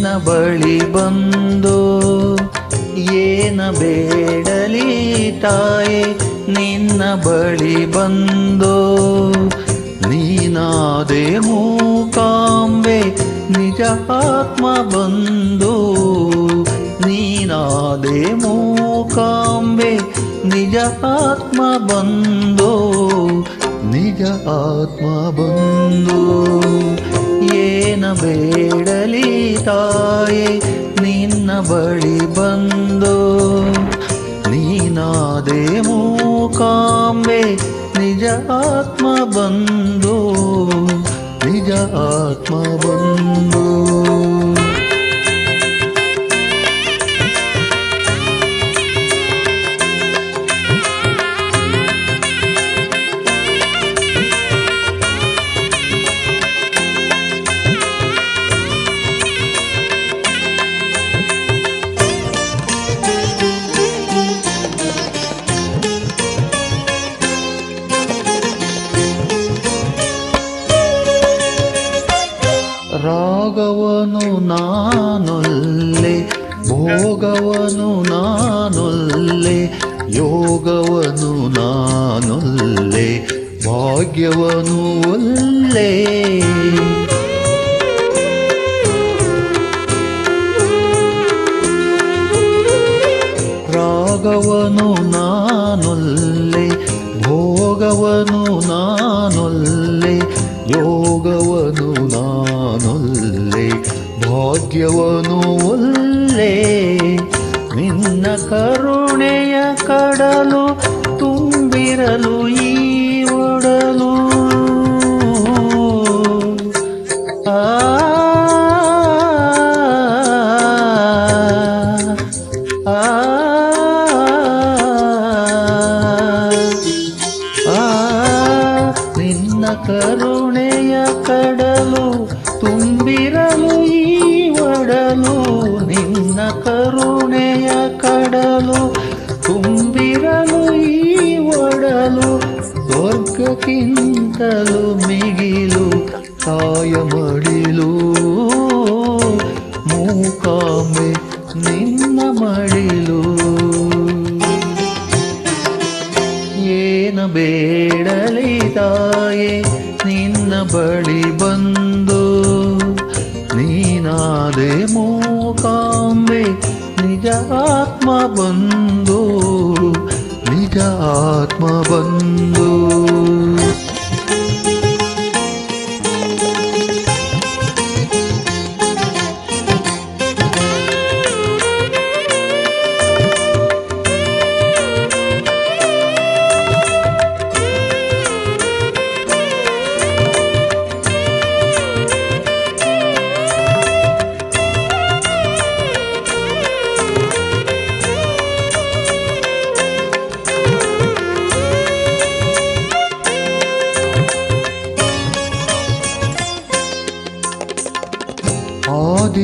ನಿನ್ನ ಬಳಿ ಬಂದು ಏನ ಬೇಡಲಿ ತಾಯೇ ನಿನ್ನ ಬಳಿ ಬಂದು ನೀನಾದೆ ಮೂಕಾಂಬೆ ನಿಜ ಆತ್ಮ ಬಂದು ನೀನಾದೆ ಮೂಕಾಂಬೆ ನಿಜ ಆತ್ಮ ಬಂದು ನಿಜ ಆತ್ಮ ಬಂದು ಏನ ಬೇಡಲಿ ತಾಯೇ ನಿನ್ನ ಬಳಿ ಬಂದು ನೀನಾದೆ ಮೂಕಾಂಬೆ ನಿಜ ಆತ್ಮ ಬಂದು ನಿಜ ಆತ್ಮ ಬಂದು ರಾಗವನು ನಾನೊಲ್ಲೆ ಭೋಗವನು ನಾನೊಲ್ಲೆ ಯೋಗವನು ನಾನೊಲ್ಲೆ ಭಾಗ್ಯವನು ಒಲ್ಲೆ ರಾಗವನು ನಾನೊಲ್ಲೆ ಭೋಗವನು ನಾನೊಲ್ಲೆ ಯೋಗವನು ನಾನೊಲ್ಲೆ ಭಾಗ್ಯವನು ಒಲ್ಲೆ ನಿನ್ನ ಕರುಣೆಯ ಕಡಲು ತುಂಬಿರಲು ಈ ಒಡಲು ಆ ನಿನ್ನ ಕರುಣೆಯ ಕಡಲು ತುಂಬಿರಲು ಈ ಒಡಲು ನಿನ್ನ ಕರುಣೆಯ ಕಡಲು ತುಂಬಿರಲು ಈ ಒಡಲು ಸ್ವರ್ಗಕ್ಕಿಂತಲೂ ಮಿಗಿಲು ತಾಯ ಮಡಿಲು ಮೂಕಾಂಬೆ ನಿನ್ನ ಮಡಿಲು ಏನ ಬೇಡಲಿ ತಾಯೇ ನಿನ್ನ ಬಳಿ ಬಂದು ನೀನಾದೆ ಮೂಕಾಂಬೆ ನಿಜ ಆತ್ಮ ಬಂದು ನಿಜ ಆತ್ಮ ಬಂದು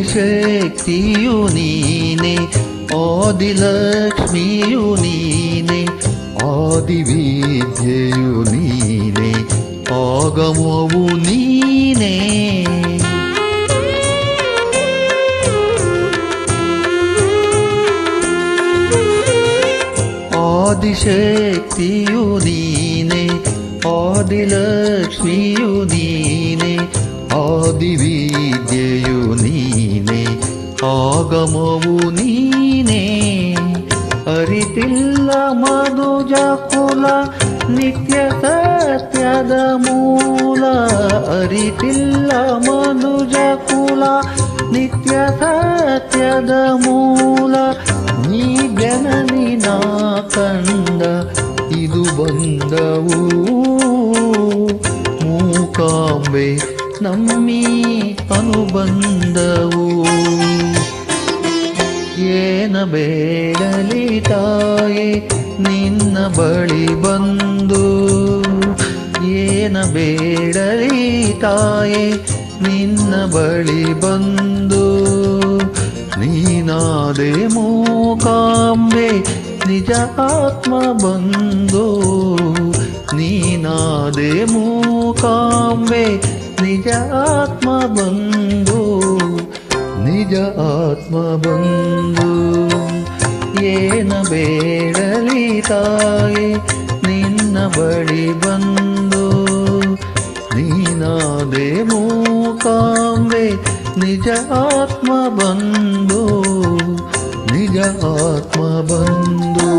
ಆದಿಶಕ್ತಿಯು ನೀನೆ ಆದಿಲಕ್ಷ್ಮಿಯು ನೀನೆ ಆದಿವಿದ್ಯೆಯು ನೀನೆ ಆಗಮವು ನೀನೆ ಆದಿಶಕ್ತಿಯು ನೀನೆ ಆದಿಲಕ್ಷ್ಮಿಯು ನೀನೆ ಆದಿವಿದ್ಯೆಯು ನೀನೆ ಆಗಮವು ನೀನೆ ಅರಿತಿಲ್ಲ ಮನುಜ ಕುಲ ನಿತ್ಯ ಸತ್ಯದ ಮೂಲ ಅರಿತಿಲ್ಲ ಮನುಜ ಕುಲ ನಿತ್ಯ ಸತ್ಯದ ಮೂಲ ನೀ ಜನನಿ ನಾ ಕಂದ ಇದು ಬಂದವು ಮೂಕಾಂಬೆ ನಮ್ಮಿ ಅನುಬಂಧವು ಏನ ಬೇಡಲಿ ತಾಯೇ ನಿನ್ನ ಬಳಿ ಬಂದು ಏನ ಬೇಡಲಿ ತಾಯೇ ನಿನ್ನ ಬಳಿ ಬಂದು ನೀನಾದೆ ಮೂಕಾಂಬೆ ನಿಜ ಆತ್ಮ ಬಂದು ನೀನಾದೆ ಮೂಕಾಂಬೆ ನಿಜ ಆತ್ಮ ಬಂದು ನಿಜ ನಿಜ ಆತ್ಮ ಬಂಧು. ಏನ ಬೇಡಲಿ ತಾಯೇ ನಿನ್ನ ಬಳಿ ಬಂದು, ನೀನಾದೆ ಮೂಕಾಂಬೆ ನಿಜ ಆತ್ಮ ಬಂಧು, ನಿಜ ಆತ್ಮ ಬಂಧು.